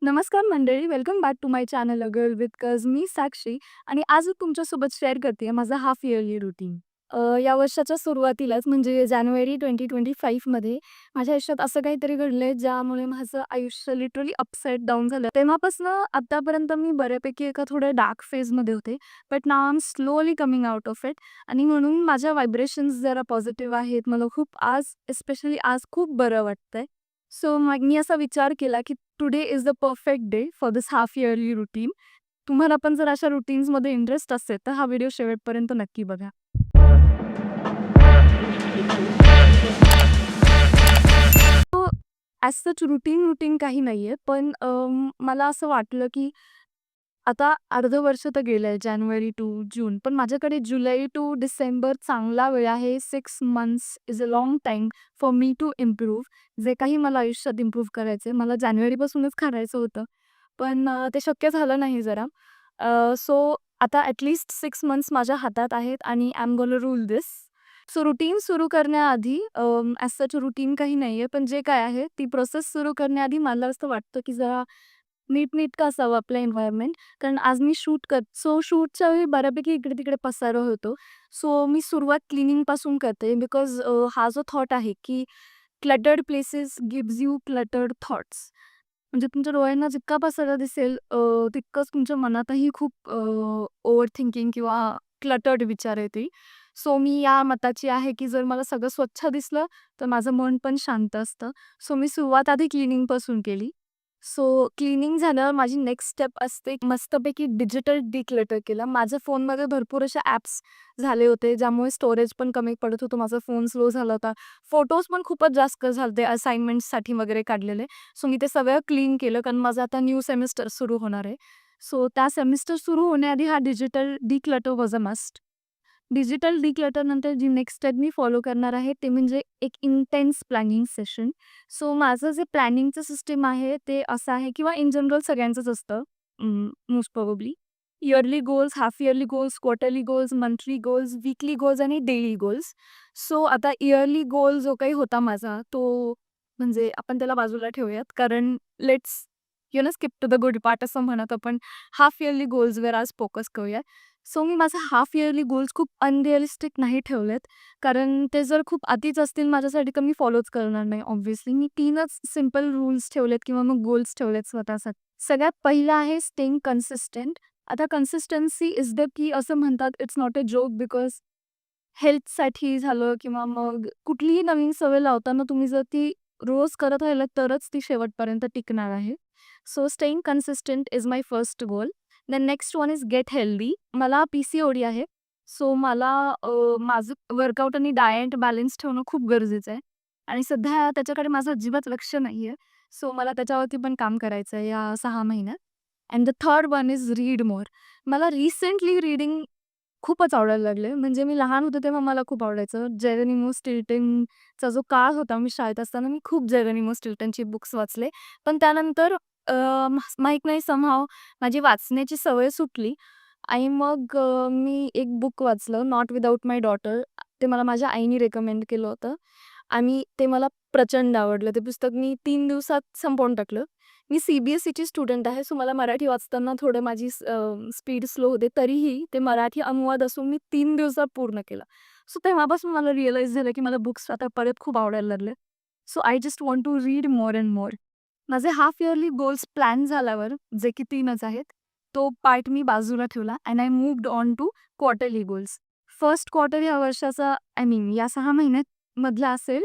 नमस्कार मंडळी, welcome back to my channel a girl with curls. मी साक्षी आणि आज तुमच्यासोबत शेअर करते माझा हाफ इयरली रुटीन. या वर्षाच्या सुरुवातीलाच म्हणजे जानेवारी 2025 मध्ये माझ्या आयुष्यात असं काहीतरी घडलंय ज्यामुळे माझं आयुष्य लिटरली अपसाइड डाऊन झालं. तेव्हापासनं आतापर्यंत मी बऱ्यापैकी एका थोड्या डार्क फेजमध्ये होते. But now I am slowly coming out of it आणि म्हणून माझ्या व्हायब्रेशन्स जरा पॉझिटिव्ह आहेत. मला खूप आज स्पेशली आज खूप बरं वाटतंय. सो मग मी असा विचार केला की today is the perfect day for this half yearly routine. तुम्हाला पण जर अशा रुटीन्समध्ये इंटरेस्ट असेल तर हा व्हिडिओ शेवटपर्यंत नक्की बघा. ॲज सच रुटीन काही नाहीये. पण मला असं वाटलं की आता अर्धं वर्ष तर गेलंय जानेवारी टू जून. पण माझ्याकडे जुलै टू डिसेंबर चांगला वेळ आहे. 6 months is a long time for me to improve. जे काही मला आयुष्यात इम्प्रूव्ह करायचंय, मला जानेवारीपासूनच करायचं होतं. पण ते शक्य झालं नाही जरा. सो आता ॲटलीस्ट 6 मंथ्स माझ्या हातात आहेत आणि I am gonna rule this. So routine सुरू करण्याआधी ॲज सच रुटीन काही नाहीये. पण जे काय आहे ती प्रोसेस सुरू करण्याआधी मला असं वाटतं की जरा नीटनेटकं असावं आपलं एन्व्हायर्नमेंट. कारण आज मी सो शूटच्या वेळी बऱ्यापैकी इकडे-तिकडे पसारा होतो. सो मी सुरुवात क्लीनिंगपासून करते बिकॉज हा जो थॉट आहे की cluttered places gives you cluttered thoughts. म्हणजे तुमच्या डोळ्यांना जितका पसारा दिसेल तितकंच तुमच्या मनातही खूप ओव्हर थिंकिंग किंवा क्लटर्ड विचार येतील. सो मी या मताची आहे की जर मला सगळं स्वच्छ दिसलं, तर माझं मन पण शांत असतं. सो मी सुरुवात आधी क्लीनिंगपासून केली. सो क्लीनिंग झाल्यावर माझी नेक्स्ट स्टेप असते मस्तपैकी डिजिटल डिक्लटर केला. माझ्या फोनमध्ये भरपूर असे ॲप्स झाले होते, ज्यामुळे स्टोरेज पण कमी पडत होतं. माझा फोन स्लो झाला होता. फोटोज पण खूपच जास्त झालते असाइनमेंट्ससाठी वगैरे काढलेले. सो मी ते सगळं क्लीन केलं कारण माझं आता न्यू सेमिस्टर सुरू होणार आहे. सो त्या सेमिस्टर सुरू होण्याआधी हा digital declutter was a must. Digital डिक्लटरनंतर जी नेक्स्ट स्टेप मी फॉलो करणार आहे ते म्हणजे एक इंटेन्स प्लॅनिंग सेशन. सो माझं जे प्लॅनिंगचं सिस्टम आहे ते असं आहे किंवा इन जनरल सगळ्यांचंच असतं most probably. Yearly goals, half yearly goals, quarterly goals, monthly goals, weekly goals आणि डेली गोल्स. सो आता इयरली गोल जो काही होता माझा तो म्हणजे आपण त्याला बाजूला ठेवूयात कारण let's skip to the good part असं म्हणत आपण हाफ इयरली गोल्सवर आज फोकस करूया. सो मी माझे हाफ इयरली गोल्स खूप अनरिअलिस्टिक नाही ठेवलेत. कारण ते जर खूप अतिच असतील माझ्यासाठी तर मी फॉलोच करणार नाही ऑब्व्हियसली. मी 3च सिंपल रूल्स ठेवलेत किंवा मग गोल्स ठेवलेत स्वतःसाठी. सगळ्यात पहिलं आहे स्टेइंग कन्सिस्टंट. आता कन्सिस्टन्सी इज द की असं म्हणतात it's not a joke because हेल्थसाठी झालं किंवा मग कुठलीही नवीन सवय लावताना तुम्ही जर ती रोज करत राहिलात तरच ती शेवटपर्यंत टिकणार आहे. So staying consistent is my first goal. Then next one is get healthy. मला PCOD आहे. सो मला माझं वर्कआउट आणि डाएट बॅलन्स ठेवणं खूप गरजेचं आहे आणि सध्या त्याच्याकडे माझं अजिबात लक्ष नाही आहे. सो मला त्याच्यावरती पण काम करायचं आहे या 6 महिन्यात. And the third one is read more. मला रिसेंटली रीडिंग खूपच आवडायला लागले. म्हणजे मी लहान होते तेव्हा मला खूप आवडायचं. जेरोनिमो स्टिल्टनचा जो काळ होता, मी शाळेत असताना मी खूप जेरोनिमो स्टिल्टनची बुक्स वाचले. पण त्यानंतर माहीत नाही समहाऊ माझी वाचण्याची सवय सुटली आणि मग मी एक बुक वाचलं, नॉट विदाऊट माय डॉटर. ते मला माझ्या आईने रेकमेंड केलं होतं आणि ते मला प्रचंड आवडलं. ते पुस्तक मी 3 दिवसात संपवून टाकलं. मी CBSEची स्टुडंट आहे, सो मला मराठी वाचताना थोडं माझी स्पीड स्लो होते. तरीही ते मराठी अनुवाद असून मी 3 दिवसात पूर्ण केलं. सो तेव्हापासून मला रिअलाईज झालं, की मला बुक्स आता परत खूप आवडायला लागले. So I just want to read more and more. माझे हाल्फ इयरली गोल्स प्लॅन झाल्यावर, जे की 3च आहेत, तो पार्ट मी बाजूला ठेवला and I moved on to quarterly goals. First quarter या वर्षाचा आय मीन या 6 महिन्यात मधला असेल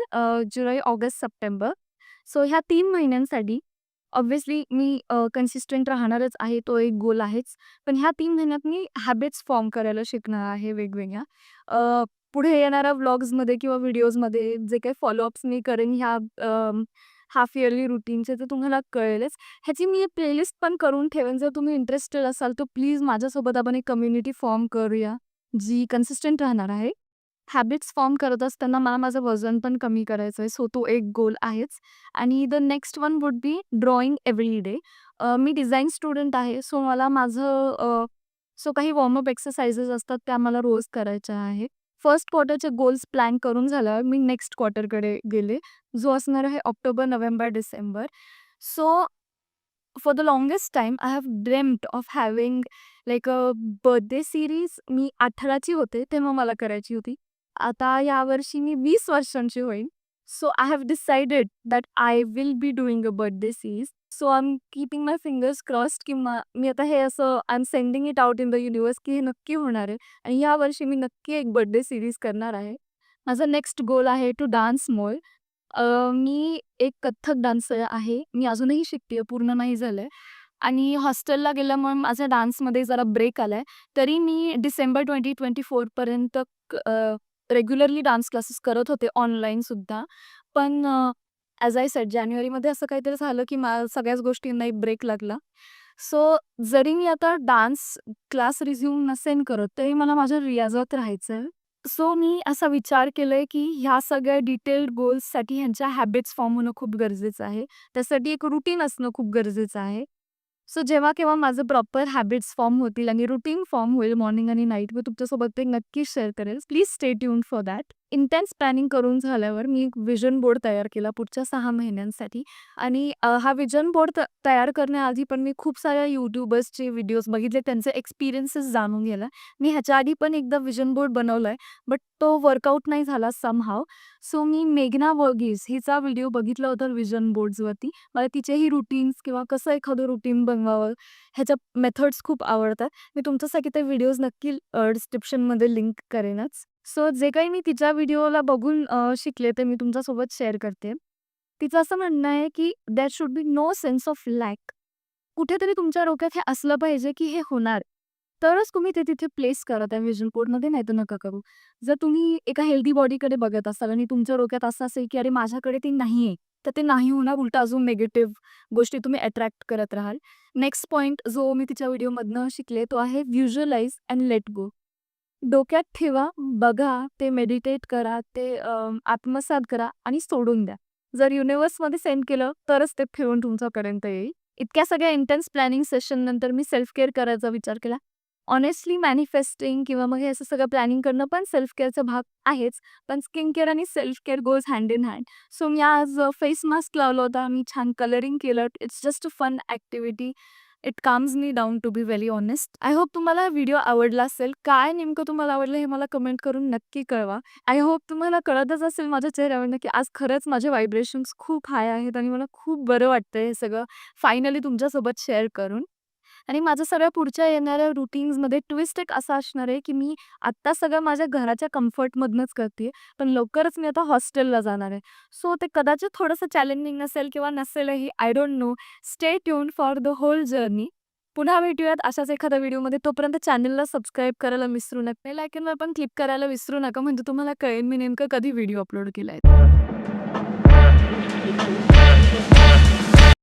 जुलै, ऑगस्ट, सप्टेंबर. सो ह्या 3 महिन्यांसाठी ऑब्व्हियसली मी कन्सिस्टंट राहणारच आहे, तो एक गोल आहेच. पण ह्या 3 महिन्यात मी हॅबिट्स फॉर्म करायला शिकणार आहे वेगवेगळ्या. पुढे येणाऱ्या व्लॉग्समध्ये किंवा व्हिडिओजमध्ये जे काही फॉलोअप्स मी करेन ह्या हाफ इयरली रुटीनचे तर तुम्हाला कळेलच. ह्याची मी प्लेलिस्ट पण करून ठेवेन. जर तुम्ही इंटरेस्टेड असाल तर प्लीज माझ्यासोबत आपण एक कम्युनिटी फॉर्म करूया, जी कन्सिस्टंट राहणार आहे. हॅबिट्स फॉर्म करत असताना मला माझं वजन पण कमी करायचं आहे, सो तो एक गोल आहेच. आणि the next one would be drawing every day. Me design student आहे, सो मला सो काही वॉर्मअप एक्सरसाइजेस असतात त्या मला रोज करायच्या आहेत. फर्स्ट क्वार्टरचे गोल्स प्लॅन करून झाल्यावर मी नेक्स्ट क्वार्टरकडे गेले, जो असणार आहे October, November, December. So for the longest time I have dreamed of having like a birthday series. मी 18ची होते तेव्हा मला करायची होती. आता यावर्षी मी 20 वर्षांची होईन. So I have decided that I will be doing a birthday series. So I am keeping my fingers crossed की मी आता हे असं I am sending it out in the universe की हे नक्की होणार आहे आणि यावर्षी मी नक्की एक बर्थडे सीरीज करणार आहे. माझा नेक्स्ट गोल आहे टू डान्स मोर. मी एक कथ्थक डान्सर आहे. मी अजूनही शिकतेय, पूर्ण नाही झालंय आणि हॉस्टेलला गेल्यामुळे माझ्या डान्समध्ये जरा ब्रेक आलाय. तरी मी डिसेंबर 2024 पर्यंत रेग्युलरली डान्स क्लासेस करत होते ऑनलाईनसुद्धा. पण ॲज आय सेड जानेवारीमध्ये असं काहीतरी झालं, की सगळ्याच गोष्टींना एक ब्रेक लागला. सो जरी मी आता डान्स क्लास रिझ्यूम नसेन करत, तरी मला माझ्या रियाजात राहायचंय. सो मी असा विचार केलाय, की ह्या सगळ्या डिटेल्ड गोल्ससाठी ह्यांच्या हॅबिट्स फॉर्म होणं खूप गरजेचं आहे. त्यासाठी एक रुटीन असणं खूप गरजेचं आहे. सो जेव्हा केव्हा माझं प्रॉपर हॅबिट्स फॉर्म होतील आणि रुटीन फॉर्म होईल मॉर्निंग आणि नाईट, मी तुमच्यासोबत ते नक्कीच शेअर करेल. Please stay tuned for that. Intense planning करून झाल्यावर मी एक व्हिजन बोर्ड तयार केला पुढच्या 6 महिन्यांसाठी आणि हा व्हिजन बोर्ड तयार करण्याआधी पण मी खूप साऱ्या यूट्यूबर्सचे व्हिडिओज बघितले, त्यांचे एक्सपिरियन्सेस जाणून घ्यायला. मी ह्याच्या आधी पण एकदा व्हिजन बोर्ड बनवलाय, बट तो वर्कआउट नाही झाला समहाव. सो मी मेघना वर्गीस हिचा व्हिडिओ बघितला होता व्हिजन बोर्ड्सवरती. मला तिचेही रुटीन्स किंवा कसं एखादं रुटीन बनवावं ह्याच्या मेथड्स खूप आवडतात. मी तुमच्यासाठी ते व्हिडिओज नक्की डिस्क्रिप्शनमध्ये लिंक करेनच. सो जे काही मी तिच्या व्हिडिओला बघून शिकले ते मी तुमच्यासोबत शेअर करते. तिचं असं म्हणणं आहे की there should be no sense of lack. कुठेतरी तुमच्या डोक्यात हे असलं पाहिजे की हे होणार. तरच तुम्ही ते तिथे प्लेस करा त्या व्हिजन बोर्डमध्ये, नाहीतर नका करू. जर तुम्ही एका हेल्दी बॉडीकडे बघत असाल आणि तुमच्या डोक्यात असं असेल की अरे माझ्याकडे ते नाहीये, तर ते नाही होणार. उलटं अजून निगेटिव्ह गोष्टी तुम्ही अट्रॅक्ट करत राहाल. नेक्स्ट पॉइंट जो मी तिच्या व्हिडिओमधनं शिकले तो आहे व्हिज्युअलाइज अँड लेट गो. डोक्यात ठेवा, बघा, ते मेडिटेट करा, ते आत्मसात करा आणि सोडून द्या. जर युनिव्हर्समध्ये सेंड केलं तरच ते फिरून तुमच्यापर्यंत येईल. इतक्या सगळ्या इंटेन्स प्लॅनिंग सेशन नंतर मी सेल्फ केअर करायचा विचार केला. ऑनेस्टली मॅनिफेस्टिंग किंवा मग हे असं सगळं प्लॅनिंग करणं पण सेल्फ केअरचा भाग आहेच. पण स्किन केअर आणि self care goes hand in hand. So मी आज फेस मास्क लावला होता. मी छान कलरिंग केलं. It's just a fun activity. It calms me down to be very honest. I hope तुम्हाला व्हिडिओ आवडला असेल. काय नेमकं तुम्हाला आवडलं हे मला कमेंट करून नक्की कळवा. आय होप तुम्हाला कळतच असेल माझ्या चेहऱ्यावरनं की आज खरंच माझे व्हायब्रेशन्स खूप हाय आहेत आणि मला खूप बरं वाटतंय हे सगळं फायनली तुमच्यासोबत शेअर करून. आणि माझ्या सगळ्या पुढच्या येणाऱ्या रुटीन्समध्ये ट्विस्ट एक असा असणार आहे, की मी आत्ता सगळं माझ्या घराच्या कम्फर्टमधनंच करते पण लवकरच मी आता हॉस्टेलला जाणार आहे. सो ते कदाचित थोडंसं चॅलेंजिंग नसेल किंवा नसेलही, I don't know. Stay tuned for the whole journey. पुन्हा भेटूयात अशाच एखाद्या व्हिडिओमध्ये. तोपर्यंत चॅनलला सबस्क्राईब करायला विसरू नका. बेल आयकॉनवर पण क्लिक करायला विसरू नका, म्हणजे तुम्हाला कळेल मी नेमकं कधी व्हिडिओ अपलोड केलाय.